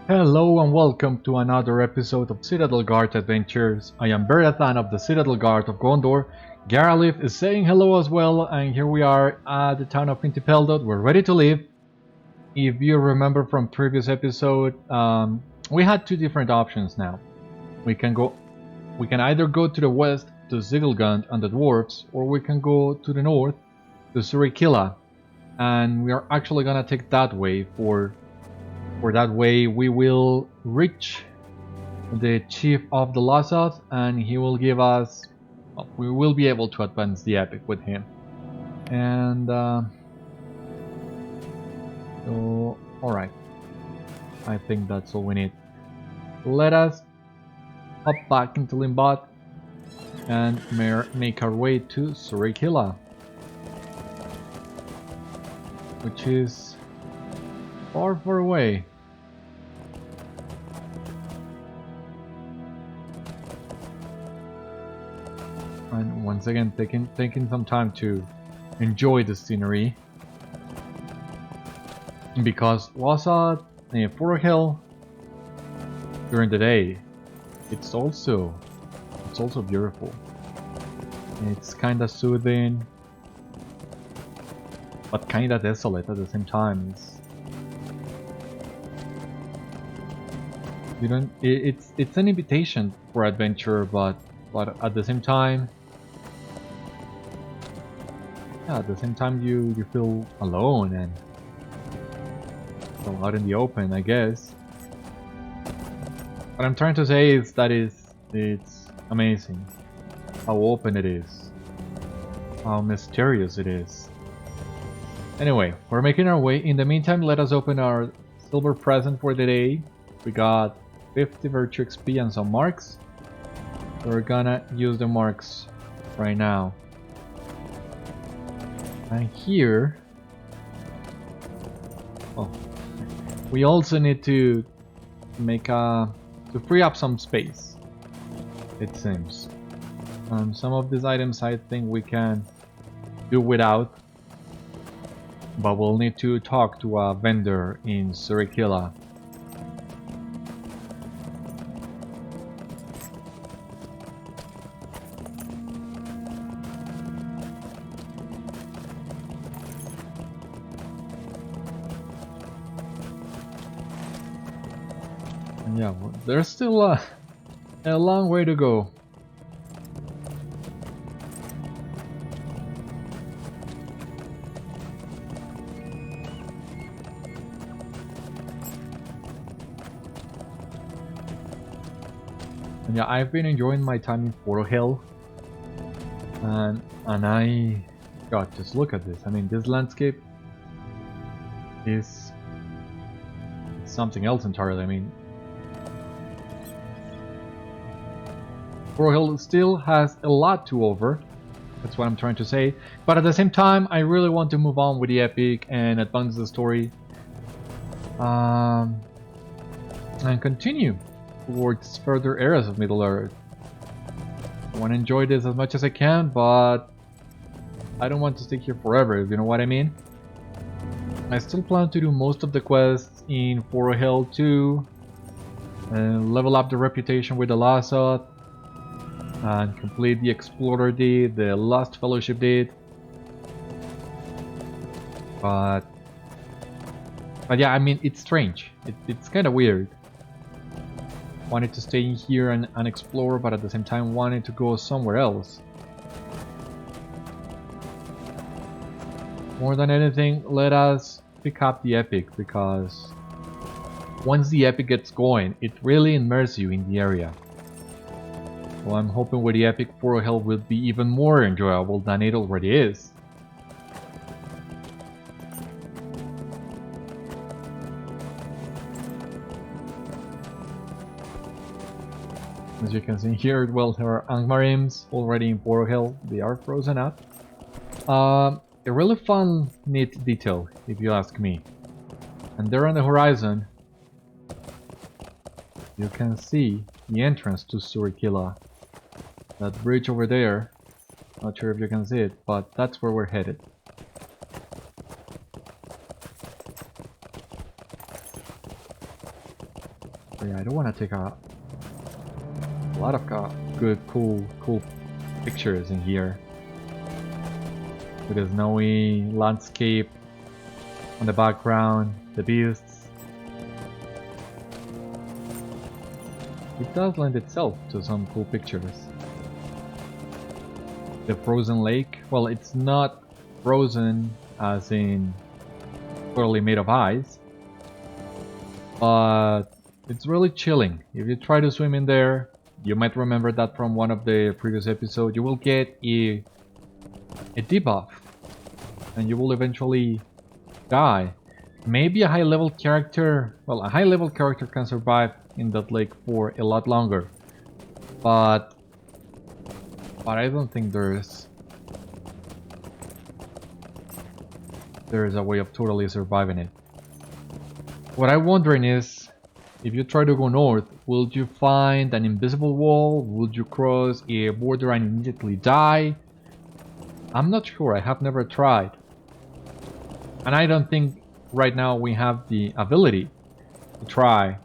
Hello and welcome to another episode of Citadel Guard Adventures. I am Beriathan of the Citadel Guard of Gondor. Garalith is saying hello as well, and here we are at the town of Intipeldot. We're ready to leave. If you remember from previous episode, we had two different options now. We can either go to the west to Zigilgund and the dwarves, or we can go to the north to Sûri-kylä. And we are actually gonna take that way for that way we will reach the chief of the Lossoth and he will give us, well, we will be able to advance the epic with him. And so alright, I think that's all we need. Let us hop back into Limbot and make our way to Sûri-kylä, which is far away. And once again, taking some time to enjoy the scenery, because Lossoth and Forochel during the day, it's also beautiful. It's kind of soothing, but kind of desolate at the same time. It's an invitation for adventure, but at the same time, yeah, at the same time you feel alone and so out in the open, I guess. What I'm trying to say is that it's amazing how open it is, how mysterious it is. Anyway, we're making our way. In the meantime, let us open our silver present for the day. We got 50 virtue XP and some marks. We're gonna use the marks right now. And here, oh, we also need to make to free up some space, it seems. Some of these items I think we can do without, but we'll need to talk to a vendor in Sûri-kylä. Yeah, well, there's still a long way to go. And yeah, I've been enjoying my time in Forochel, and God, just look at this. I mean, this landscape is something else entirely. I mean, Forochel still has a lot to offer, that's what I'm trying to say, but at the same time I really want to move on with the epic and advance the story and continue towards further areas of Middle-earth. I want to enjoy this as much as I can, but I don't want to stay here forever, if you know what I mean. I still plan to do most of the quests in Forochel too, and level up the reputation with the Lossoth, and complete the Explorer deed, the Lost Fellowship deed. But yeah, I mean, it's strange. It's kind of weird. Wanted to stay here and explore, but at the same time wanted to go somewhere else. More than anything, let us pick up the epic, because once the epic gets going, it really immerses you in the area. Well, I'm hoping with the epic, Forochel will be even more enjoyable than it already is. As you can see here, well, there are Angmarims already in Forochel. They are frozen up. A really fun, neat detail, if you ask me. And there on the horizon, you can see the entrance to Sûri-kylä. That bridge over there, not sure if you can see it, but that's where we're headed. Yeah, I don't want to take a lot of good, cool pictures in here. With a snowy landscape on the background, the beasts. It does lend itself to some cool pictures. The frozen lake, well, it's not frozen as in totally made of ice, but it's really chilling. If you try to swim in there, you might remember that from one of the previous episodes, you will get a debuff and you will eventually die. Maybe a high level character, well, a high level character can survive in that lake for a lot longer, but I don't think there's a way of totally surviving it. What I'm wondering is, if you try to go north, will you find an invisible wall? Would you cross a border and immediately die? I'm not sure, I have never tried. And I don't think right now we have the ability to try,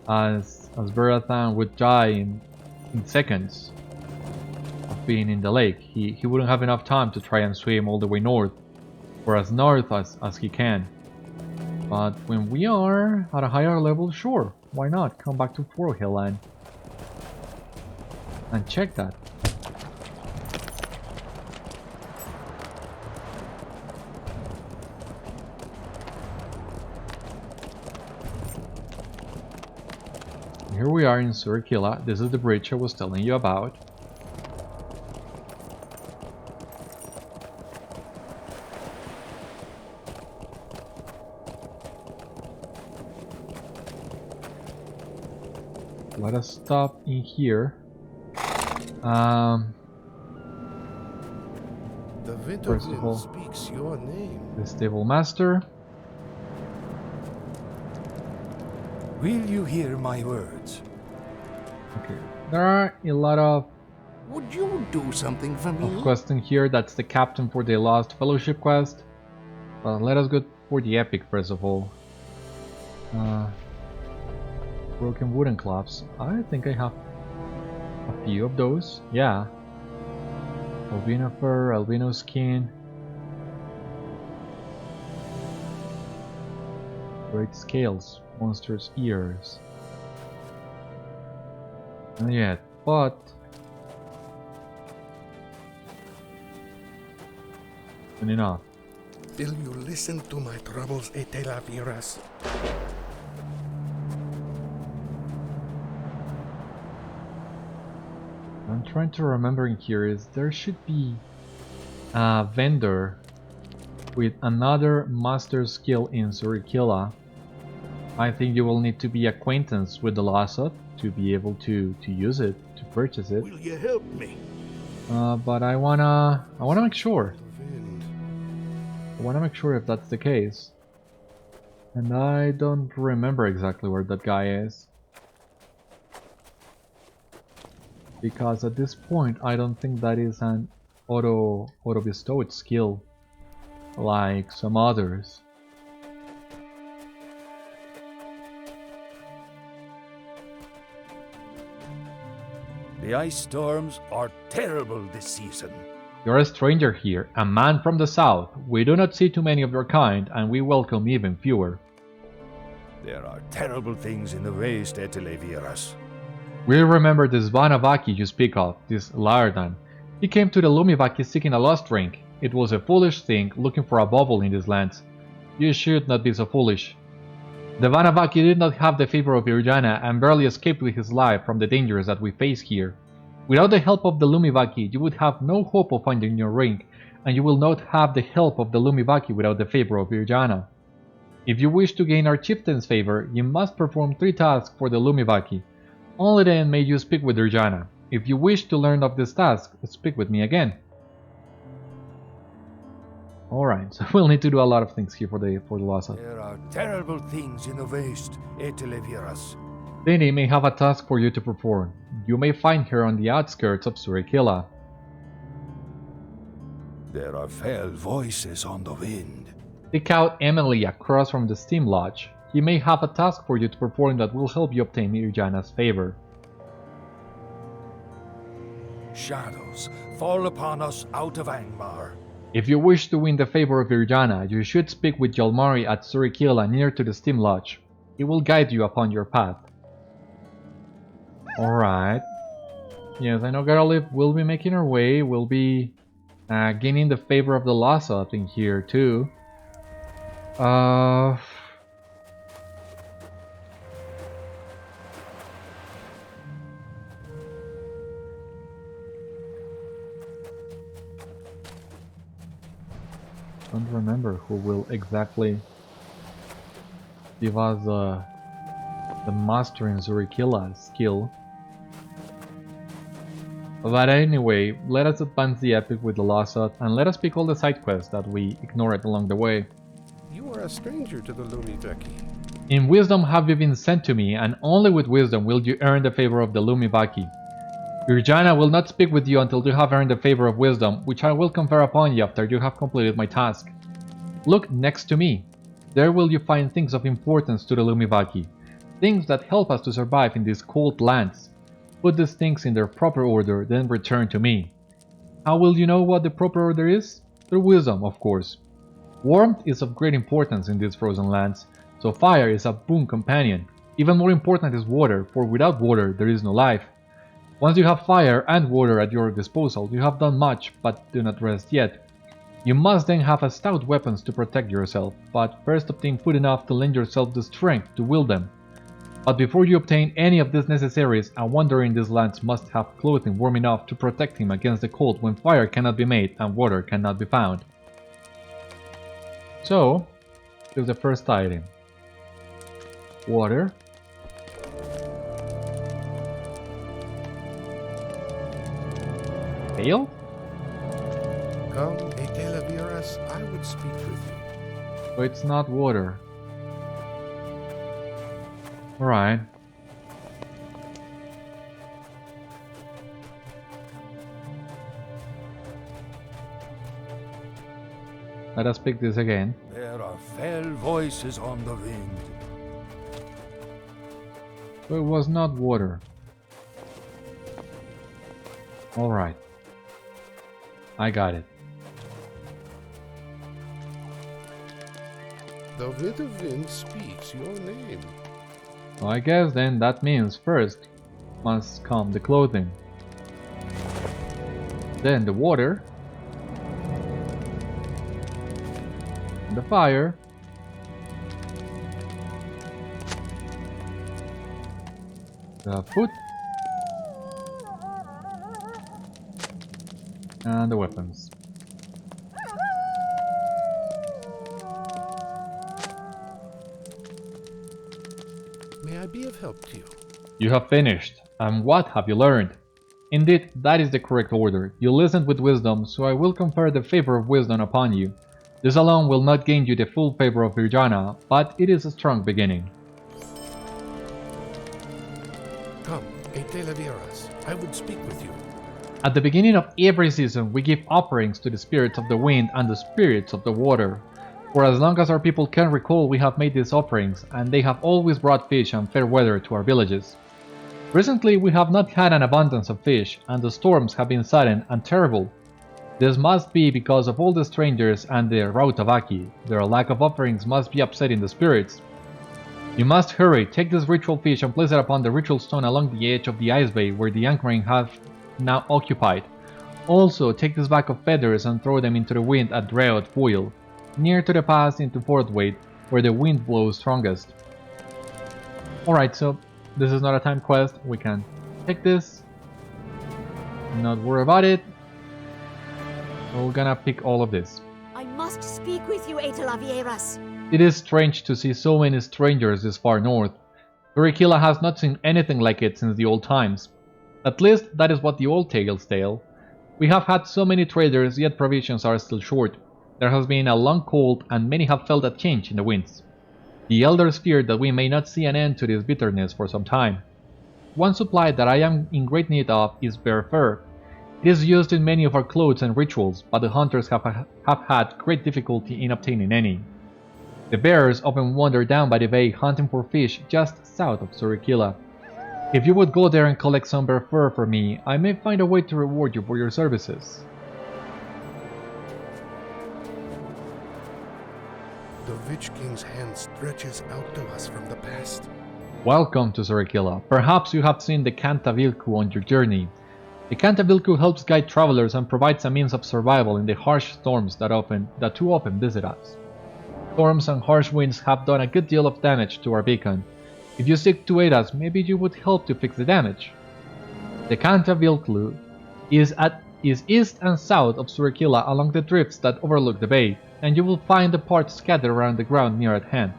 as Beriathan would die in seconds of being in the lake. He wouldn't have enough time to try and swim all the way north, or as north as he can. But when we are at a higher level, sure, why not? Come back to Forochel and check that. Here we are in Sûri-kylä. This is the bridge I was telling you about. Let us stop in here. The First of all, speaks your name. the stable master. Will you hear my words? Okay, there are a lot of Would you do something for me? quests in here. That's the captain for the Lost Fellowship quest. But let us go for the epic first of all. Broken wooden clubs. I think I have a few of those. Yeah. Albino fur, albino skin. Great scales, monster's ears. Not yet, but soon enough. Will you listen to my troubles, Etelaviras? I'm trying to remember in here is there should be a vendor with another master skill in Sûri-kylä. I think you will need to be acquaintance with the Lossoth to be able to use it, to purchase it. Will you help me? But I wanna make sure. I wanna make sure if that's the case. And I don't remember exactly where that guy is. Because at this point I don't think that is an auto bestowed skill like some others. The ice storms are terrible this season. You're a stranger here, a man from the south. We do not see too many of your kind, and we welcome even fewer. There are terrible things in the waste, Etelaviras. We remember this Vanavaki you speak of, this Lardan. He came to the Lumivaki seeking a lost drink. It was a foolish thing, looking for a bubble in these lands. You should not be so foolish. The Vanavaki did not have the favor of Yrjänä and barely escaped with his life from the dangers that we face here. Without the help of the Lumivaki, you would have no hope of finding your ring, and you will not have the help of the Lumivaki without the favor of Yrjänä. If you wish to gain our chieftain's favor, you must perform 3 tasks for the Lumivaki. Only then may you speak with Yrjänä. If you wish to learn of this task, speak with me again. Alright, so we'll need to do a lot of things here for the Lossoth. There are terrible things in the waste, Etelaviras. Dini may have a task for you to perform. You may find her on the outskirts of Sûri-kylä. There are fell voices on the wind. Pick out Emily across from the steam lodge. He may have a task for you to perform that will help you obtain Yrjänä's favor. Shadows fall upon us out of Angmar. If you wish to win the favor of Yrjänä, you should speak with Jalmari at Sûri-kylä near to the Steam Lodge. He will guide you upon your path. Alright. Yes, I know Geralif will be making her way. We'll be gaining the favor of the Lossoth in here too. Don't remember who will exactly give us the master in Sûri-kylä skill. But anyway, let us advance the epic with the Lossoth and let us pick all the side quests that we ignored along the way. You are a stranger to the Lumiveki. In wisdom have you been sent to me, and only with wisdom will you earn the favor of the Lumiveki. Yrjänä will not speak with you until you have earned the favor of wisdom, which I will confer upon you after you have completed my task. Look next to me. There will you find things of importance to the Lumiveki, things that help us to survive in these cold lands. Put these things in their proper order, then return to me. How will you know what the proper order is? Through wisdom, of course. Warmth is of great importance in these frozen lands, so fire is a boon companion. Even more important is water, for without water there is no life. Once you have fire and water at your disposal, you have done much, but do not rest yet. You must then have a stout weapons to protect yourself, but first obtain food enough to lend yourself the strength to wield them. But before you obtain any of these necessaries, a wanderer in these lands must have clothing warm enough to protect him against the cold when fire cannot be made and water cannot be found. So, here's the first item. Water. Ale? Come, Etelaviras, I would speak with you. So it's not water. Alright. Let us pick this again. There are fell voices on the wind. So it was not water. Alright. I got it. The wind of wind speaks your name. Well, I guess then that means first must come the clothing. Then the water. And the fire. The food. And the weapons. May I be of help to you? You have finished. And what have you learned? Indeed, that is the correct order. You listened with wisdom, so I will confer the favor of wisdom upon you. This alone will not gain you the full favor of Yrjänä, but it is a strong beginning. Come, Etelaviras, I would speak with you. At the beginning of every season, we give offerings to the spirits of the wind and the spirits of the water. For as long as our people can recall, we have made these offerings, and they have always brought fish and fair weather to our villages. Recently, we have not had an abundance of fish, and the storms have been sudden and terrible. This must be because of all the strangers and the Rautavaki. Their lack of offerings must be upsetting the spirits. You must hurry, take this ritual fish and place it upon the ritual stone along the edge of the ice bay where the Angmarim have now occupied. Also, take this bag of feathers and throw them into the wind at Narchuil, near to the pass into Forthwaite, where the wind blows strongest. Alright, so this is not a time quest, we can take this, not worry about it. We're gonna pick all of this. I must speak with you, Etelaviras. It is strange to see so many strangers this far north. Sûri-kylä has not seen anything like it since the old times. At least that is what the old tales tell. We have had so many traders, yet provisions are still short. There has been a long cold, and many have felt a change in the winds. The elders fear that we may not see an end to this bitterness for some time. One supply that I am in great need of is bear fur. It is used in many of our clothes and rituals, but the hunters have had great difficulty in obtaining any. The bears often wander down by the bay hunting for fish just south of Sûri-kylä. If you would go there and collect some bear fur for me, I may find a way to reward you for your services. The Witch King's hand stretches out to us from the past. Welcome to Sûri-kylä. Perhaps you have seen the Kanta-vilkku on your journey. The Kanta-vilkku helps guide travelers and provides a means of survival in the harsh storms that too often visit us. Storms and harsh winds have done a good deal of damage to our beacon. If you seek to aid us, maybe you would help to fix the damage. The Kantâ-vilkku is east and south of Sûri-kylä along the drifts that overlook the bay, and you will find the parts scattered around the ground near at hand.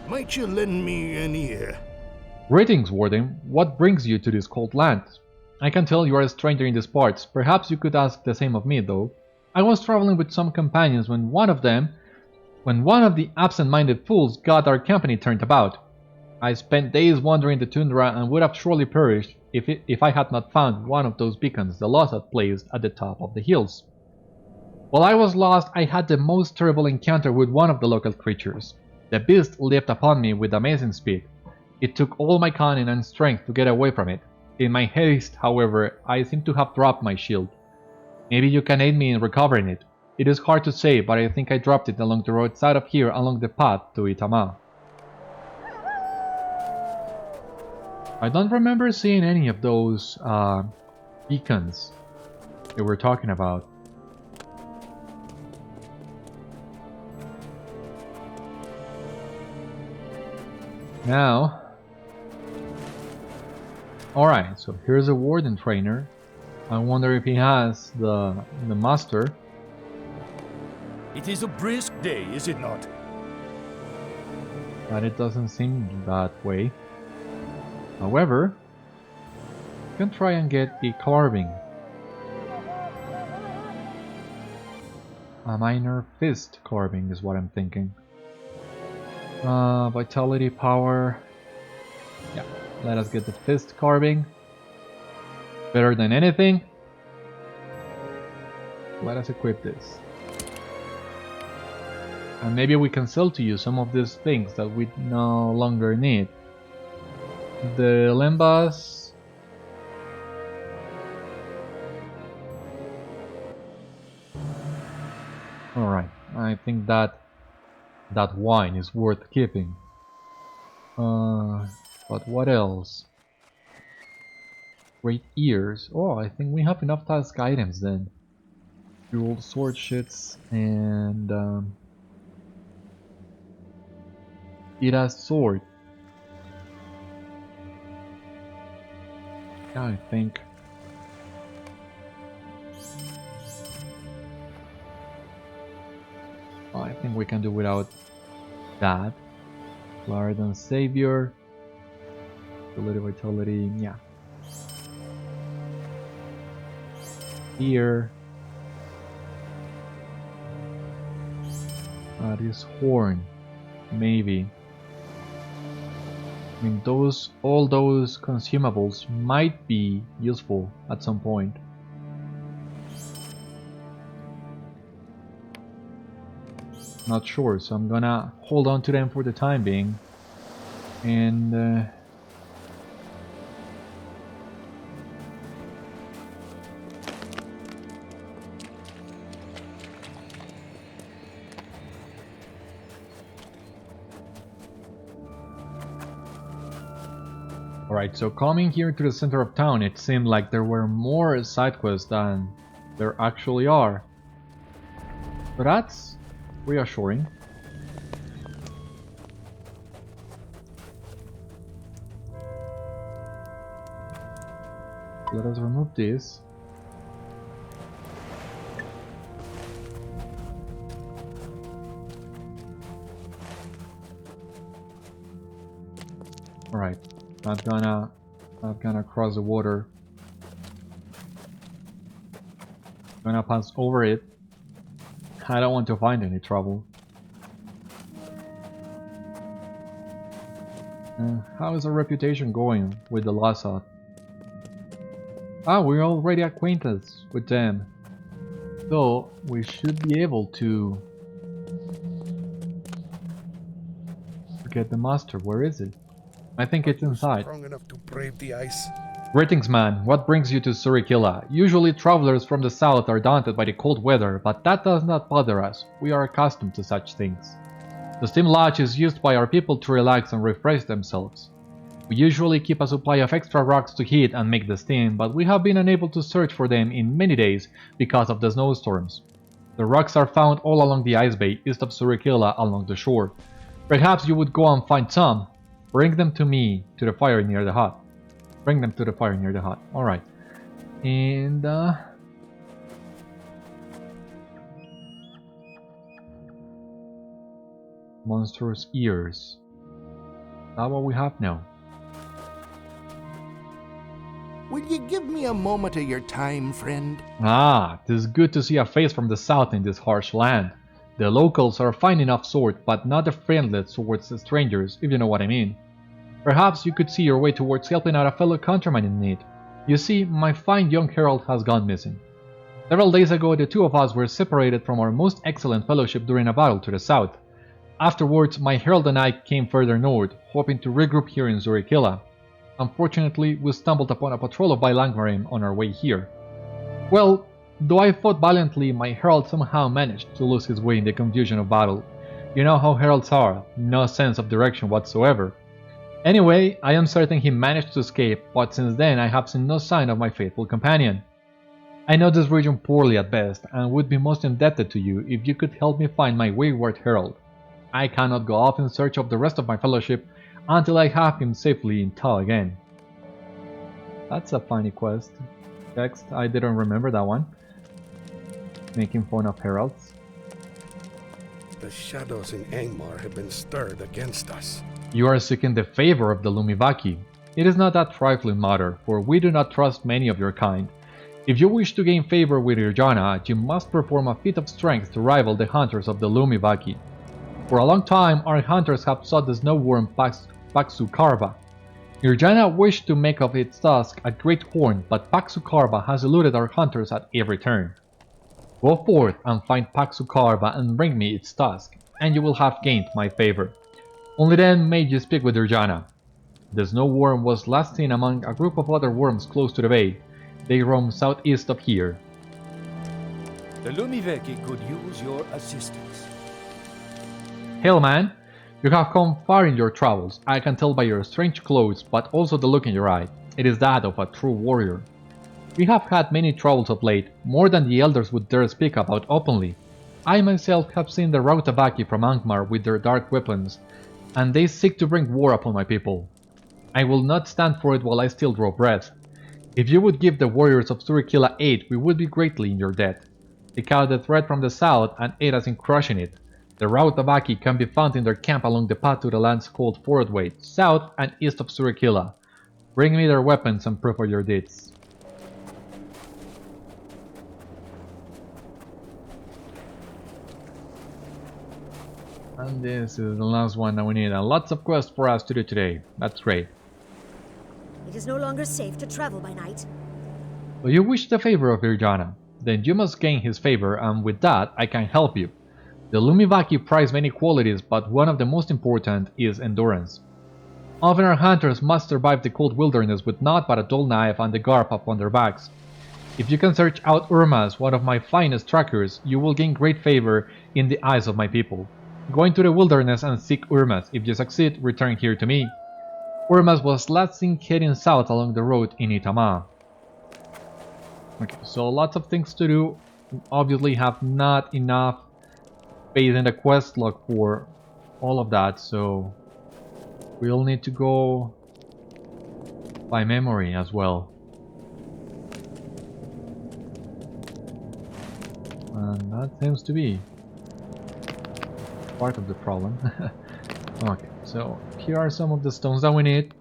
Might you lend me an ear? Greetings, Warden. What brings you to this cold land? I can tell you are a stranger in these parts. Perhaps you could ask the same of me, though. I was traveling with some companions when one of the absent-minded fools got our company turned about. I spent days wandering the tundra and would have surely perished if I had not found one of those beacons the Lossoth placed at the top of the hills. While I was lost, I had the most terrible encounter with one of the local creatures. The beast leapt upon me with amazing speed. It took all my cunning and strength to get away from it. In my haste, however, I seem to have dropped my shield. Maybe you can aid me in recovering it. It is hard to say, but I think I dropped it along the roadside of here along the path to Itama. I don't remember seeing any of those beacons they were talking about. Now, alright, so here's a warden trainer. I wonder if he has the master. It is a brisk day, is it not? But it doesn't seem that way. However, you can try and get a carving. A minor fist carving is what I'm thinking. Vitality power. Yeah, let us get the fist carving. Better than anything. Let us equip this. And maybe we can sell to you some of these things that we no longer need. The lembas. Alright, I think that wine is worth keeping. But what else? Great ears. Oh, I think we have enough task items then. Jeweled sword shits and Ira's sword. Yeah, I think. I think we can do without that. Beriathan Savior. Vitality, yeah. Here. This horn. Maybe. I mean, all those consumables might be useful at some point. Not sure, so I'm gonna hold on to them for the time being. And alright, so coming here to the center of town, it seemed like there were more side quests than there actually are. But that's reassuring. Let us remove this. Alright, I'm gonna cross the water. I'm gonna pass over it. I don't want to find any trouble. How is our reputation going with the Lossoth? Ah, we're already acquainted with them. So we should be able to get the master. Where is it? I think it's inside. Strong enough to brave the ice. Greetings, man. What brings you to Sûri-kylä? Usually travelers from the south are daunted by the cold weather, but that does not bother us. We are accustomed to such things. The steam lodge is used by our people to relax and refresh themselves. We usually keep a supply of extra rocks to heat and make the steam, but we have been unable to search for them in many days because of the snowstorms. The rocks are found all along the ice bay east of Sûri-kylä along the shore. Perhaps you would go and find some. Bring them to me, to the fire near the hut. Bring them to the fire near the hut. Alright. And, monstrous ears. Is that what we have now? Will you give me a moment of your time, friend? Ah, it is good to see a face from the south in this harsh land. The locals are a fine enough sort, but not the friendliest towards strangers, if you know what I mean. Perhaps you could see your way towards helping out a fellow countryman in need. You see, my fine young herald has gone missing. Several days ago, the two of us were separated from our most excellent fellowship during a battle to the south. Afterwards, my herald and I came further north, hoping to regroup here in Sûri-kylä. Unfortunately, we stumbled upon a patrol of Angmarim on our way here. Well, though I fought valiantly, my herald somehow managed to lose his way in the confusion of battle. You know how heralds are, no sense of direction whatsoever. Anyway, I am certain he managed to escape, but since then I have seen no sign of my faithful companion. I know this region poorly at best, and would be most indebted to you if you could help me find my wayward herald. I cannot go off in search of the rest of my fellowship until I have him safely in tow again. That's a funny quest. Text, I didn't remember that one. Making fun of heralds. The shadows in Angmar have been stirred against us. You are seeking the favor of the Lumivaki. It is not that trifling matter, for we do not trust many of your kind. If you wish to gain favor with Yrjänä, you must perform a feat of strength to rival the hunters of the Lumivaki. For a long time, our hunters have sought the snow worm Paksu-karva. Yrjänä wished to make of its tusk a great horn, but Paksu-karva has eluded our hunters at every turn. Go forth and find Paksu-karva and bring me its tusk, and you will have gained my favor. Only then may you speak with Yrjänä. The snow worm was last seen among a group of other worms close to the bay. They roam southeast of here. The Lumivaki could use your assistance. Hail, man! You have come far in your travels. I can tell by your strange clothes, but also the look in your eye. It is that of a true warrior. We have had many troubles of late, more than the elders would dare speak about openly. I myself have seen the Rautabaki from Angmar with their dark weapons, and they seek to bring war upon my people. I will not stand for it while I still draw breath. If you would give the warriors of Sûri-kylä aid, we would be greatly in your debt. Take out the threat from the south and aid us in crushing it. The Rautabaki can be found in their camp along the path to the lands called Forochel, south and east of Sûri-kylä. Bring me their weapons and proof of your deeds. And this is the last one that we need, and lots of quests for us to do today. That's great. It is no longer safe to travel by night. So you wish the favor of Yrjänä, then you must gain his favor, and with that I can help you. The Lumivaki prize many qualities, but one of the most important is endurance. Often our hunters must survive the cold wilderness with naught but a dull knife and the garb upon their backs. If you can search out Urmas, one of my finest trackers, you will gain great favor in the eyes of my people. Go into the wilderness and seek Urmas. If you succeed, return here to me. Urmas was last seen heading south along the road in Itama. Okay, so lots of things to do. We obviously have not enough space in the quest log for all of that, so we'll need to go by memory as well. And that seems to be part of the problem. Okay, so here are some of the stones that we need,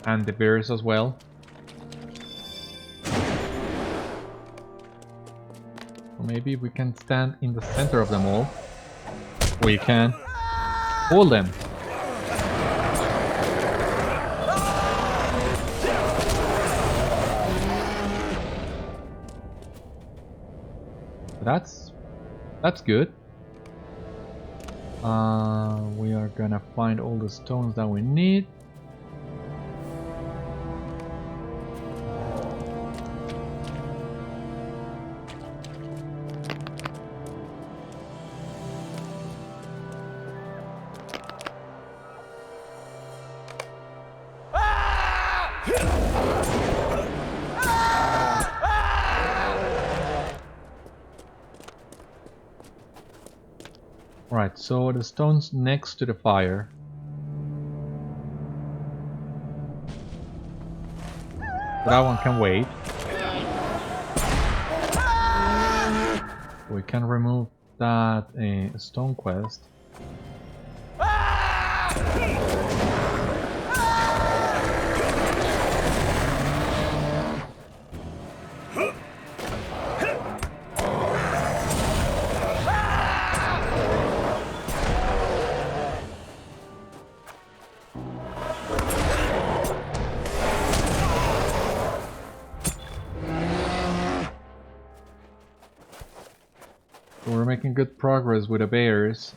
and the bears as well. Maybe we can stand in the center of them all. We can hold them. That's good. We are gonna find all the stones that we need. Right, so the stones next to the fire. That one can wait. We can remove that stone quest. We're making good progress with the bears.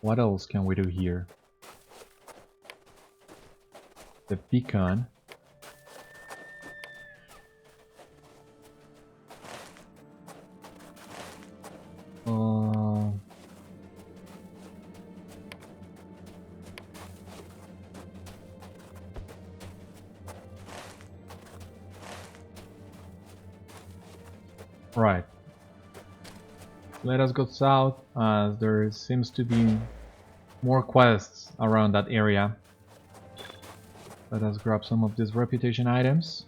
What else can we do here? The beacon. Right. Let us go south, as there seems to be more quests around that area. Let us grab some of these reputation items.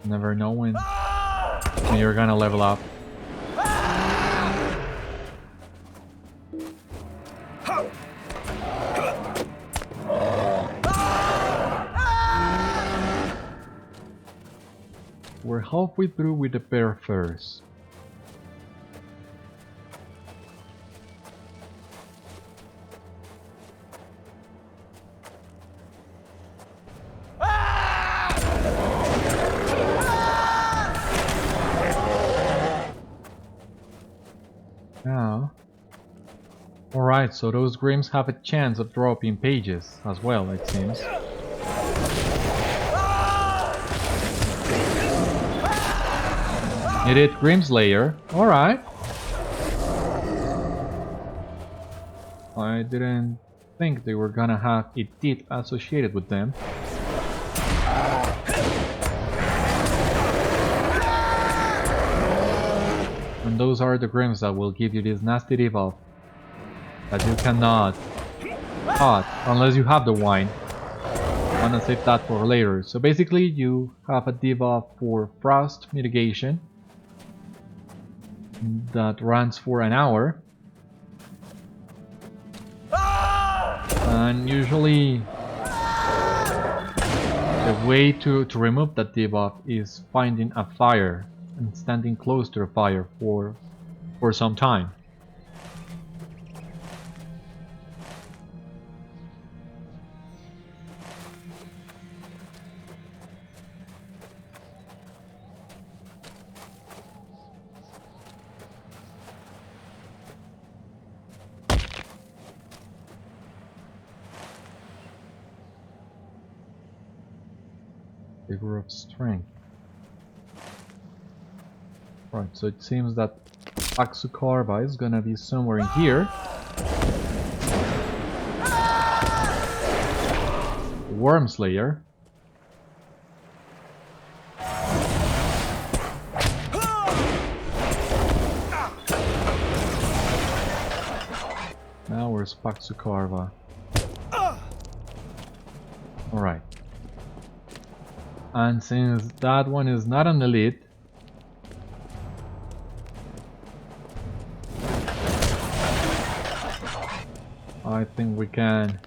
Never know when you're gonna level up. We're halfway through with the bear furs. Now, alright, so those Grims have a chance of dropping pages as well, it seems. It is Grimslayer. Alright. I didn't think they were gonna have a deed associated with them. And those are the Grims that will give you this nasty debuff that you cannot cut unless you have the wine. I'm gonna save that for later. So basically you have a debuff for frost mitigation that runs for an hour, and usually the way to remove that debuff is finding a fire and standing close to the fire for some time. Favour of strength. Right, so it seems that Paksu-karva is gonna be somewhere in here. Wormslayer. Now where's Paksu-karva? Alright. And since that one is not an elite, I think we can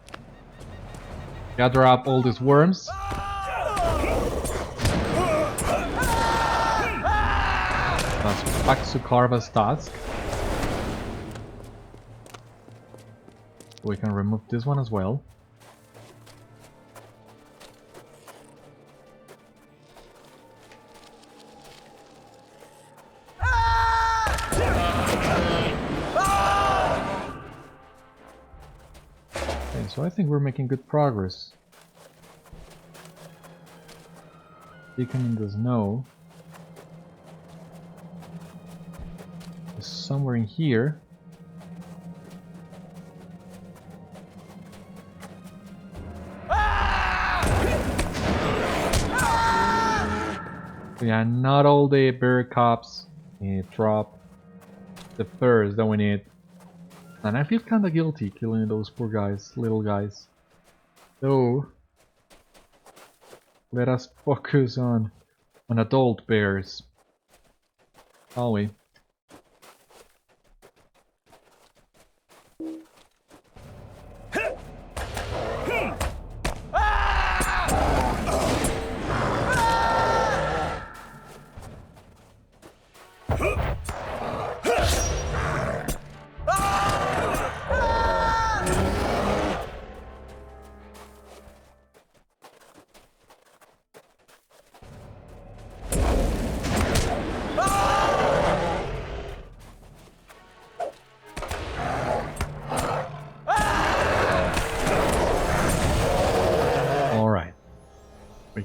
gather up all these worms. That's Paksu-karva's task. We can remove this one as well. Okay, so I think we're making good progress. Beacon in the snow. It's somewhere in here. Yeah, not all the bear cops drop the furs that we need. And I feel kinda guilty killing those poor guys, little guys. So let us focus on adult bears, shall we?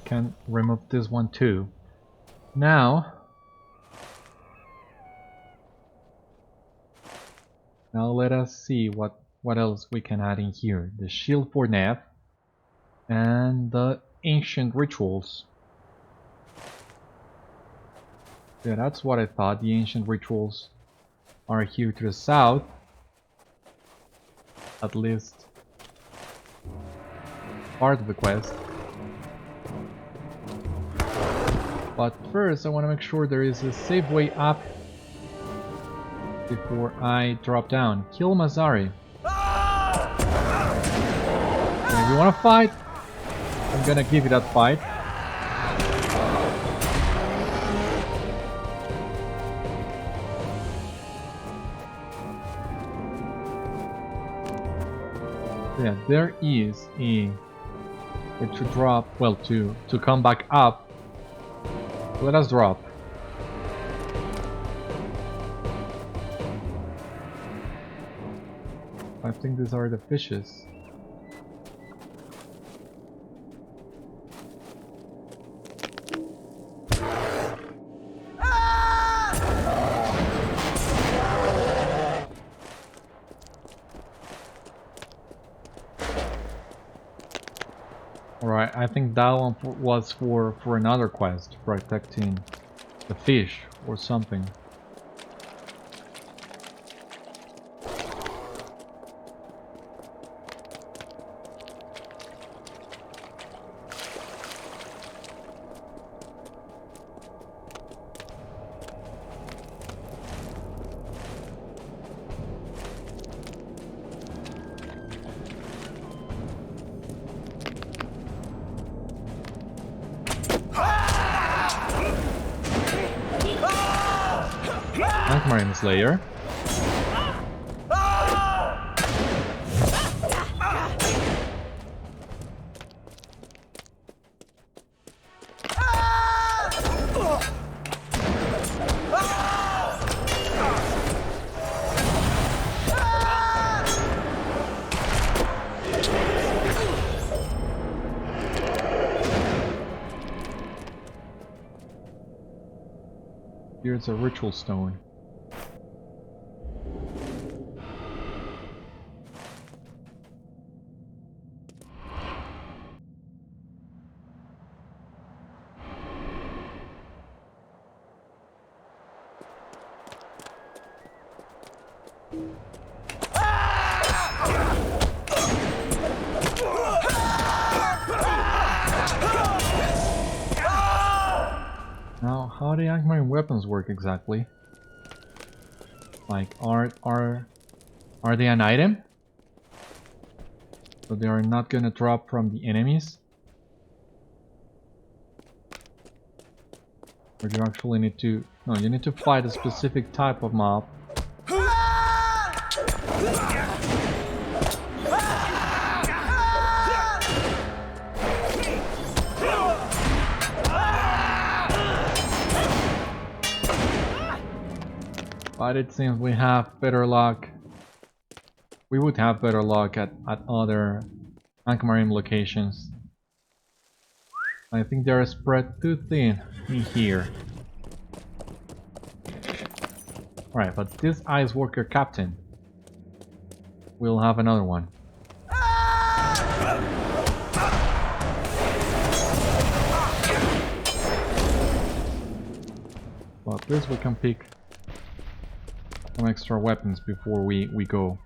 Can remove this one too. Now let us see what else we can add in here. The shield for Nev and the ancient rituals. Yeah, that's what I thought. The ancient rituals are here to the south, at least part of the quest. But first I want to make sure there is a safe way up before I drop down. Kill Mazari. If you want to fight, I'm gonna give you that fight. Yeah, there is a to drop, well, to come back up. Let us drop. I think these are the fishes. Alright, I think that one was for another quest, protecting the fish or something. Angmarim Slayer. Here's a ritual stone. Now, how do Angmarim weapons work exactly? Like, are they an item? So they are not gonna drop from the enemies? Or do you actually need to... No, you need to fight a specific type of mob. But it seems we have better luck. We would have better luck at other Angmarim locations. I think they are spread too thin in here. Alright, but this ice worker captain will have another one. Well, at least we can pick some extra weapons before we go.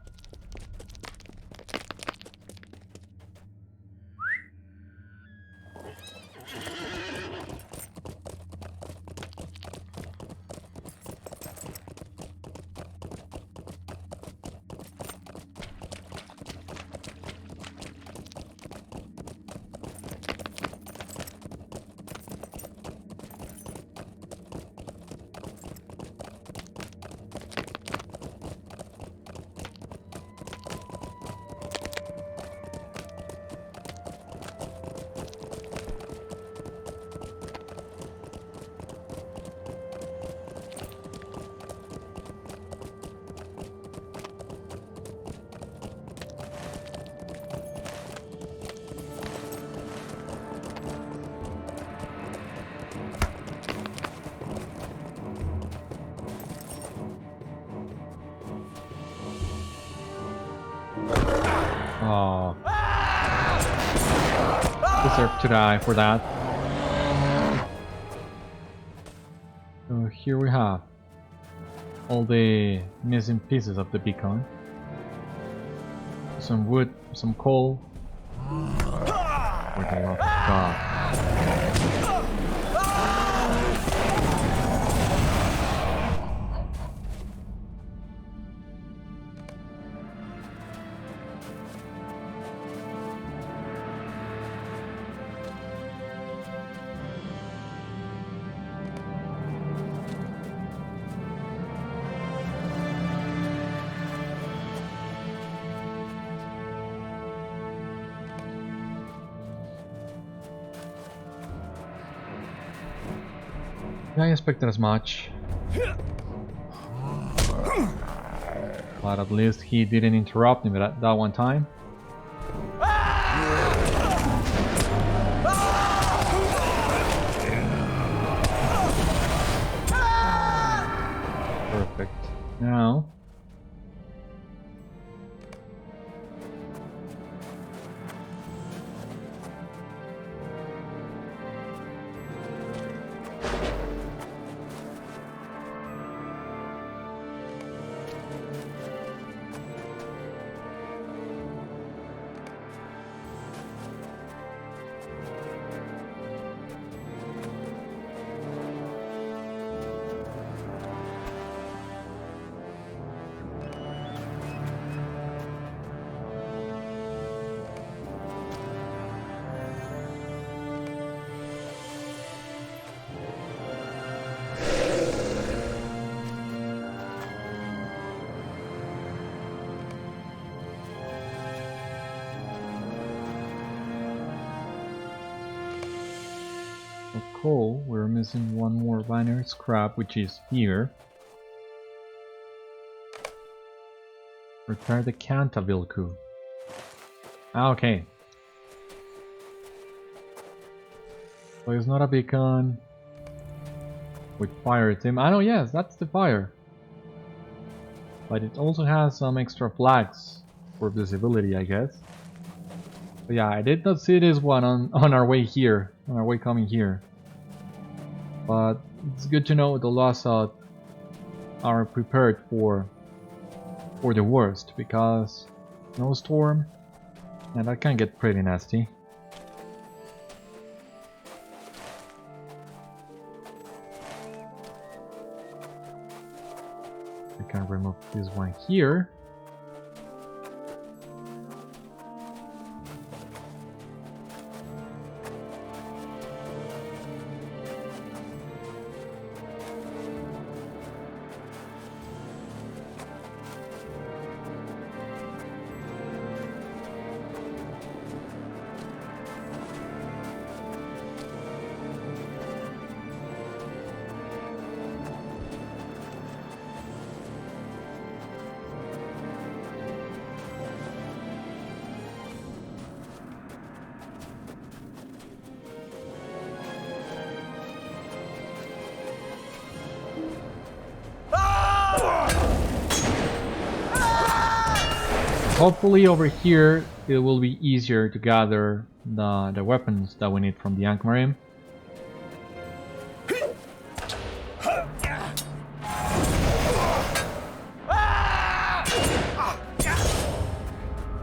Oh. Deserve to die for that. So here we have all the missing pieces of the beacon. Some wood, some coal. For the love of God. I expected as much. But at least he didn't interrupt me that one time. Perfect. Now... coal, we're missing one more binary scrap, which is here. Repair the Kanta-vilkku. Okay. So it's not a beacon with fire team. Oh yes, that's the fire. But it also has some extra flags for visibility, I guess. But yeah, I did not see this one on our way here, on our way coming here. But it's good to know the Lossoth are prepared for the worst, because snowstorm, and that can get pretty nasty. We can remove this one here. hopefully over here it will be easier to gather the weapons that we need from the Angmarim.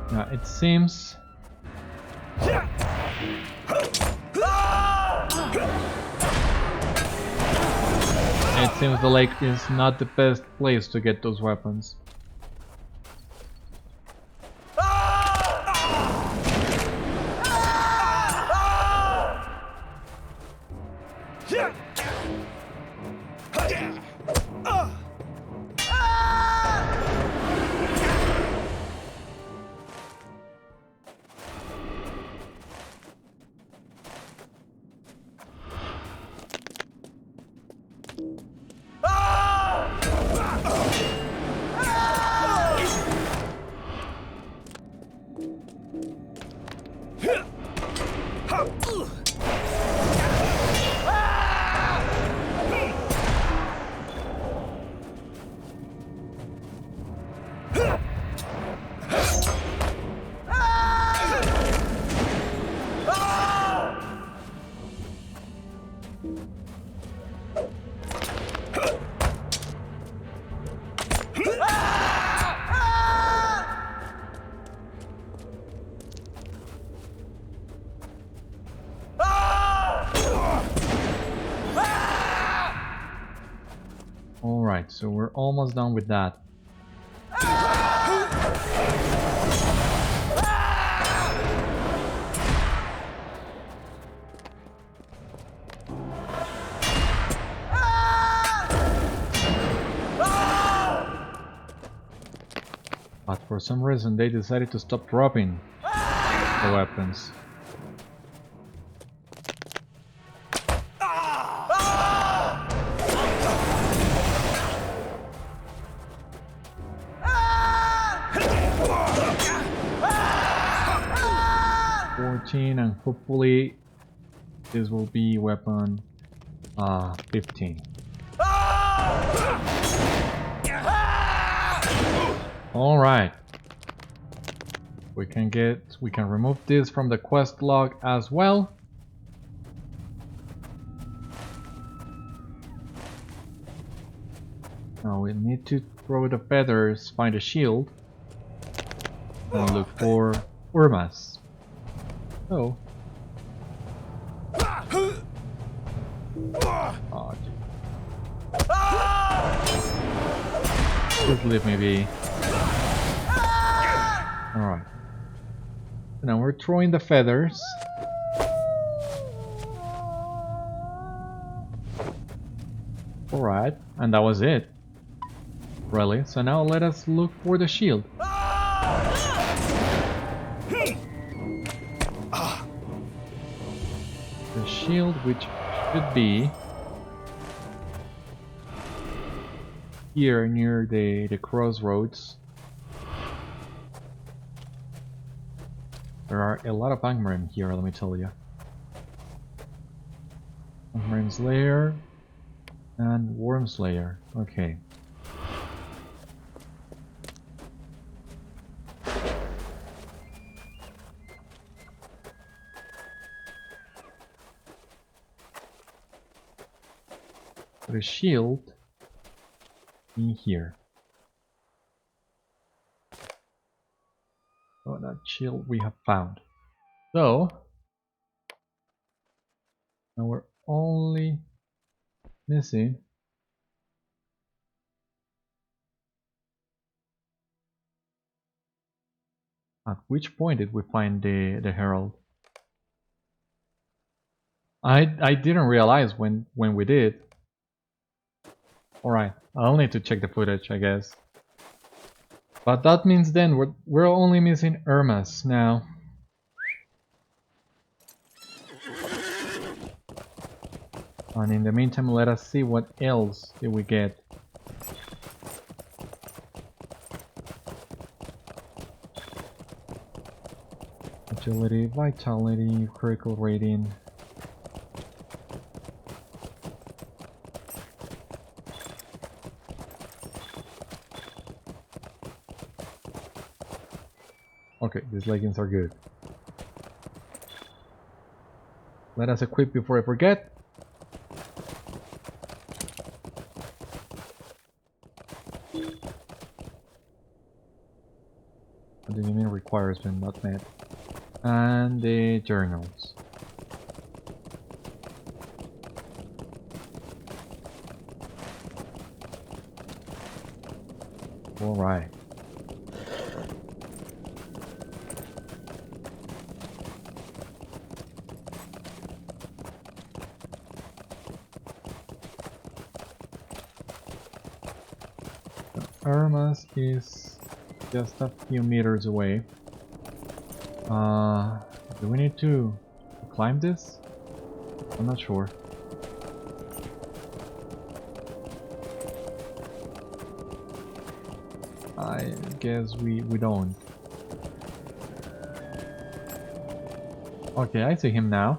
Now it seems the lake is not the best place to get those weapons. Alright, so we're almost done with that. But for some reason they decided to stop dropping the weapons. And hopefully this will be weapon 15. All right, we can remove this from the quest log as well. Now we need to throw the feathers, find a shield, and look for Urmas. Oh. Oh, just leave me be. Alright. Now we're throwing the feathers. Alright, and that was it. Really? So now let us look for the shield. The shield, which should be here near the crossroads. There are a lot of Angmarim here, let me tell you. Angmarim's lair and Worm's lair. Okay. The shield in here. Oh, that shield we have found. So now we're only missing at which point did we find the herald? I didn't realize when we did. Alright, I'll need to check the footage, I guess. But that means then we're only missing Urmas now. And in the meantime, let us see what else did we get. Agility, vitality, critical rating. these leggings are good. Let us equip before I forget. What do you mean requires been not met? And the journals. Alright. Irma's is just a few meters away. Do we need to climb this? I'm not sure. I guess we don't. Okay, I see him now.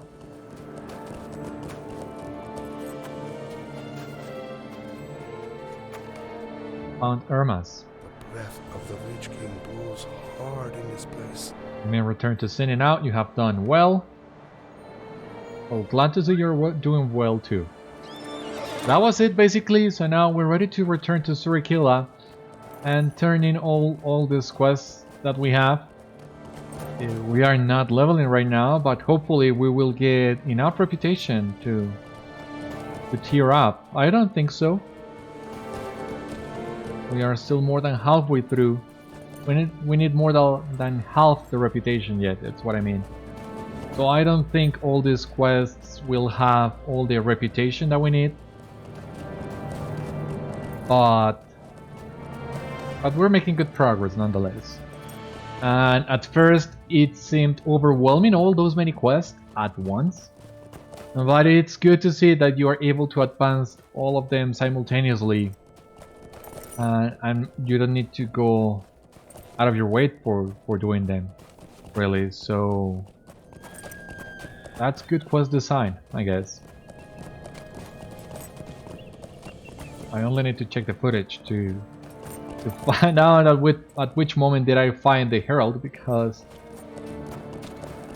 Found Irma's. The breath of the Lich King blows hard in this place. You may return to Sinning Out. You have done well. Oh, glad to see you're doing well too. That was it basically. So now we're ready to return to Sûri-kylä and turn in all these quests that we have. We are not leveling right now, but hopefully we will get enough reputation to tier up. I don't think so. We are still more than halfway through. We need more than half the reputation yet, that's what I mean. So I don't think all these quests will have all the reputation that we need. But we're making good progress nonetheless. And at first it seemed overwhelming, all those many quests at once. But it's good to see that you are able to advance all of them simultaneously. And you don't need to go out of your way for doing them, really. So that's good quest design, I guess. I only need to check the footage to find out at which moment did I find the Herald, because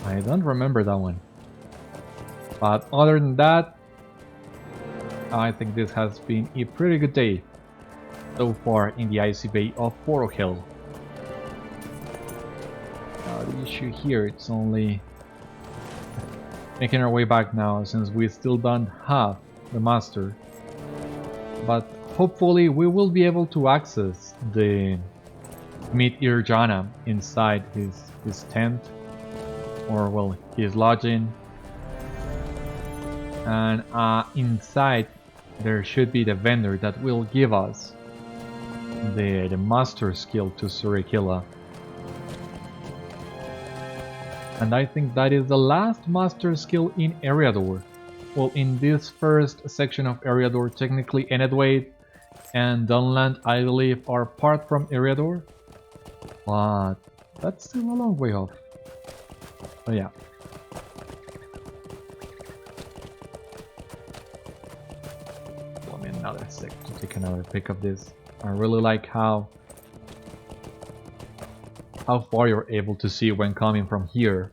I don't remember that one. But other than that, I think this has been a pretty good day so far in the icy bay of Forochel. Now the issue here, it's only making our way back now, since we still don't have the master. But hopefully we will be able to access the meet Yrjänä inside his tent, or well, his lodging. And inside there should be the vendor that will give us the master skill to Sûri-kylä. And I think that is the last master skill in Eriador. Well, in this first section of Eriador, technically Enedwaith and Dunland, I believe, are apart from Eriador. But that's still a long way off. So yeah. Give me another sec to take another pic of this. I really like how far you're able to see when coming from here.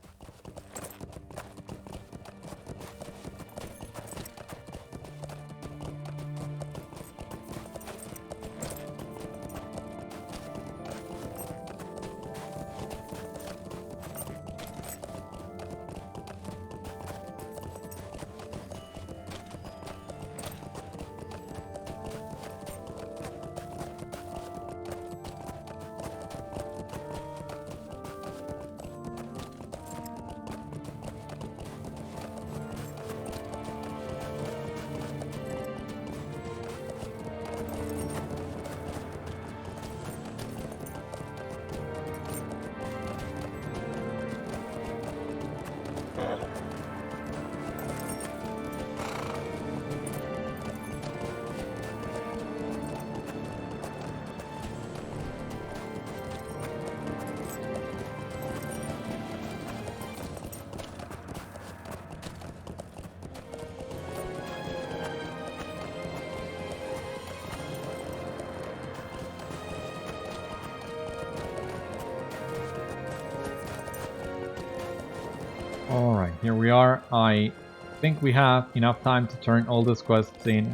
Alright, here we are. I think we have enough time to turn all these quests in.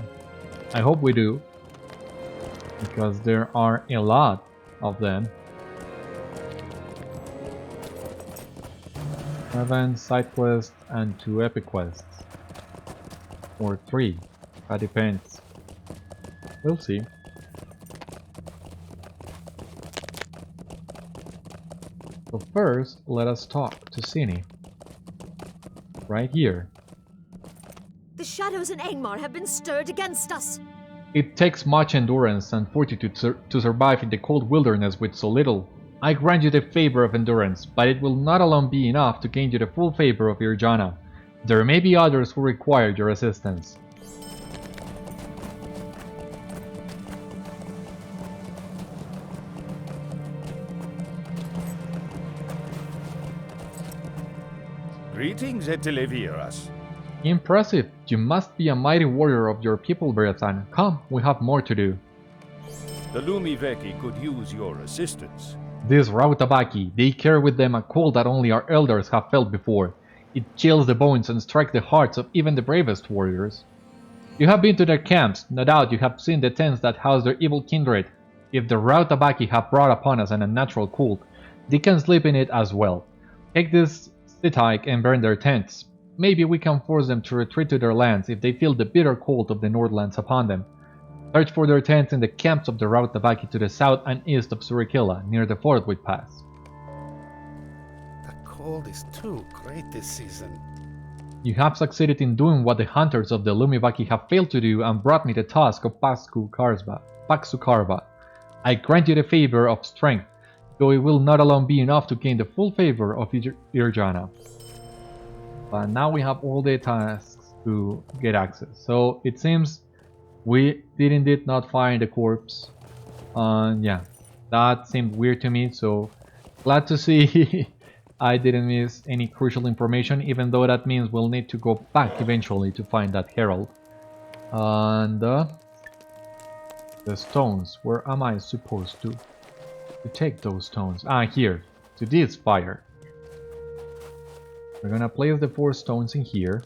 I hope we do, because there are a lot of them. 7 side quests and 2 epic quests. Or 3. That depends. We'll see. So first, let us talk to Cini. Right here. The shadows in Angmar have been stirred against us. It takes much endurance and fortitude to survive in the cold wilderness with so little. I grant you the favor of endurance, but it will not alone be enough to gain you the full favor of Yrjänä. There may be others who require your assistance. Greetings, Eteleviras. Impressive! You must be a mighty warrior of your people, Beriathan. Come, we have more to do. The Lumiveki could use your assistance. These Rautabaki, they carry with them a cold that only our elders have felt before. It chills the bones and strikes the hearts of even the bravest warriors. You have been to their camps, no doubt you have seen the tents that house their evil kindred. If the Rautabaki have brought upon us an unnatural cold, they can sleep in it as well. Take this Sitike and burn their tents. Maybe we can force them to retreat to their lands if they feel the bitter cold of the Northlands upon them. Search for their tents in the camps of the Rautabaki to the south and east of Sûri-kylä, near the Forthwood Pass. The cold is too great this season. You have succeeded in doing what the hunters of the Lumivaki have failed to do and brought me the task of Paksu-karva. I grant you the favor of strength, though it will not alone be enough to gain the full favor of Yrjänä. But now we have all the tasks to get access. So it seems we did indeed not find the corpse. Yeah, that seemed weird to me, so glad to see I didn't miss any crucial information, even though that means we'll need to go back eventually to find that herald. And the stones, where am I supposed to take those stones? Ah, here, to this fire. We're gonna place the 4 stones in here.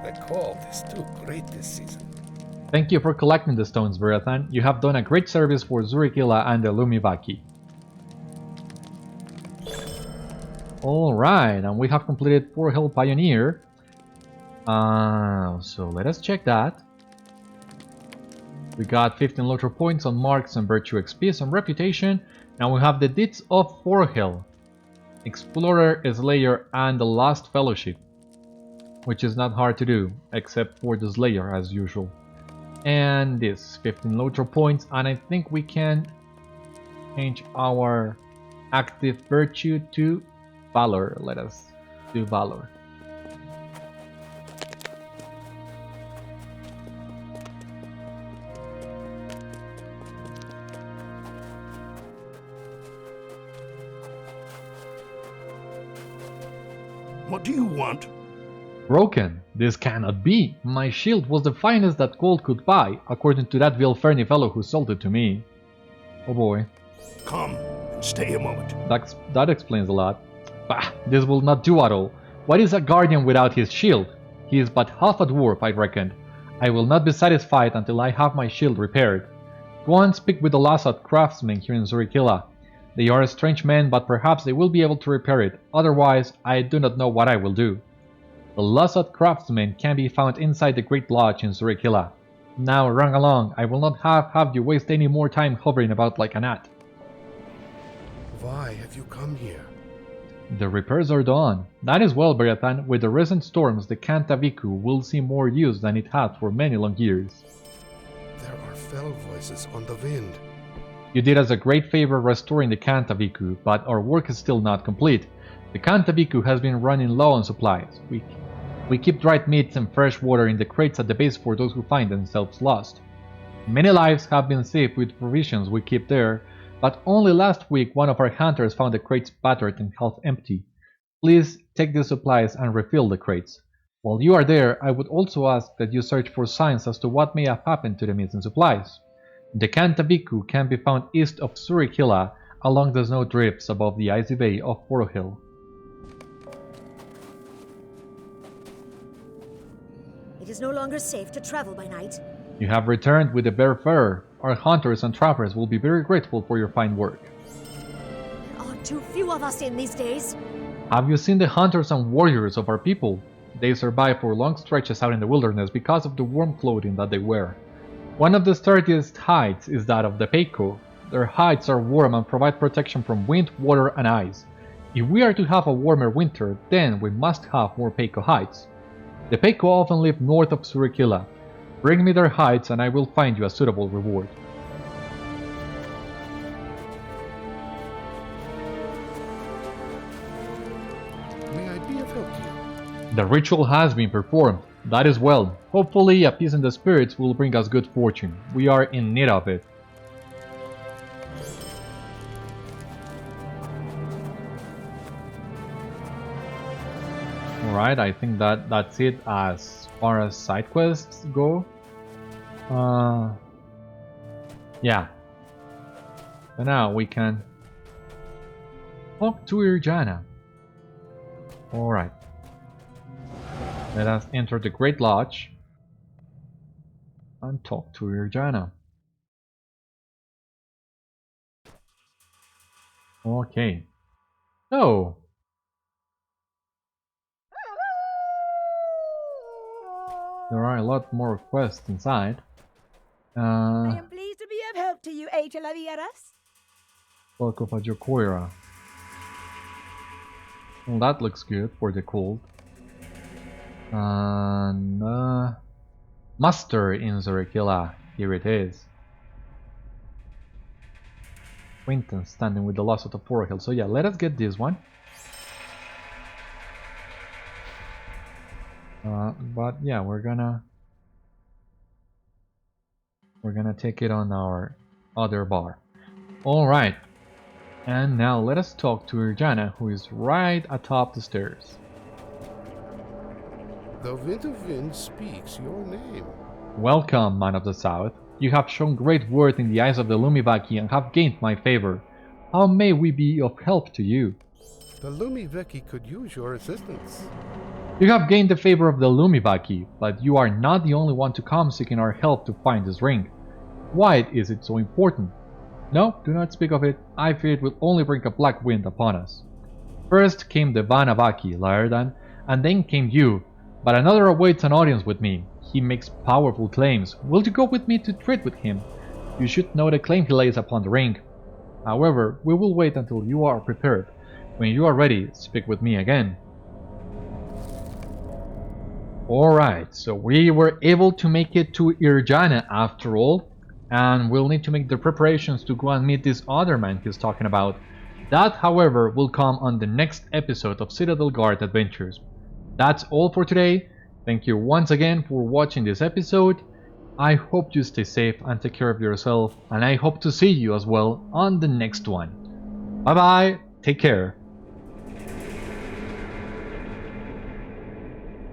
The cold is too great this season. Thank you for collecting the stones, Beriathan. You have done a great service for Sûri-kylä and the Lumivaki. Alright, and we have completed Forochel Pioneer. So let us check that. We got 15 LOTRO points on Marks and Virtue XP, some Reputation. Now we have the Deeds of Forochel, Explorer, Slayer, and the Lost Fellowship, which is not hard to do, except for the Slayer as usual. And this, 15 LOTRO points, and I think we can change our active virtue to Valor. Let us do Valor. What do you want? Broken. This cannot be. My shield was the finest that gold could buy, according to that Vilferni fellow who sold it to me. Oh boy. Come and stay a moment. That explains a lot. Bah, this will not do at all. What is a guardian without his shield? He is but half a dwarf, I reckon. I will not be satisfied until I have my shield repaired. Go and speak with the Lossoth craftsmen here in Sûri-kylä. They are strange men, but perhaps they will be able to repair it. Otherwise, I do not know what I will do. The Lossoth craftsmen can be found inside the Great Lodge in Sûri-kylä. Now run along. I will not have you waste any more time hovering about like a gnat. Why have you come here? The repairs are done. That is well, Beriathan. With the recent storms, the Kanta-vilkku will see more use than it had for many long years. There are fell voices on the wind. You did us a great favor restoring the Kantâ-vilkku, but our work is still not complete. The Kanta-vilkku has been running low on supplies. We keep dried meats and fresh water in the crates at the base for those who find themselves lost. Many lives have been saved with provisions we keep there, but only last week one of our hunters found the crates battered and half empty. Please take the supplies and refill the crates. While you are there, I would also ask that you search for signs as to what may have happened to the missing supplies. The Kanta-vilkku can be found east of Sûri-kylä, along the snow drifts above the icy bay of Forochel. It is no longer safe to travel by night. You have returned with the bear fur. Our hunters and trappers will be very grateful for your fine work. There are too few of us in these days. Have you seen the hunters and warriors of our people? They survive for long stretches out in the wilderness because of the warm clothing that they wear. One of the sturdiest hides is that of the peiko. Their hides are warm and provide protection from wind, water and ice. If we are to have a warmer winter, then we must have more peiko hides. The peiko often live north of Sûri-kylä. Bring me their hides and I will find you a suitable reward. May I be of help to you? The ritual has been performed. That is well. Hopefully appeasing the spirits will bring us good fortune. We are in need of it. Alright, I think that's it as far as side quests go. Yeah. So now we can talk to Yrjänä. Alright. Let us enter the Great Lodge and talk to Yrjänä. Okay. So there are a lot more quests inside. I am pleased to be of help to you, Yrjänä. Lossoth of Sûri-kylä. Well, that looks good for the cold. And muster in Sûri-kylä. Here it is. Chieftain standing with the Lossoth of Forochel. So yeah, let us get this one. But yeah, we're gonna take it on our other bar. Alright. And now let us talk to Yrjänä, who is right atop the stairs. The wind of wind speaks your name. Welcome, man of the south. You have shown great worth in the eyes of the Lumivaki and have gained my favor. How may we be of help to you? The Lumivaki could use your assistance. You have gained the favor of the Lumivaki, but you are not the only one to come seeking our help to find this ring. Why is it so important? No, do not speak of it. I fear it will only bring a black wind upon us. First came the Vanavaki, Laerdan, and then came you. But another awaits an audience with me. He makes powerful claims. Will you go with me to treat with him? You should know the claim he lays upon the ring. However, we will wait until you are prepared. When you are ready, speak with me again. Alright, so we were able to make it to Yrjänä after all. And we'll need to make the preparations to go and meet this other man he's talking about. That, however, will come on the next episode of Citadel Guard Adventures. That's all for today. Thank you once again for watching this episode. I hope you stay safe and take care of yourself, and I hope to see you as well on the next one. Bye bye, take care.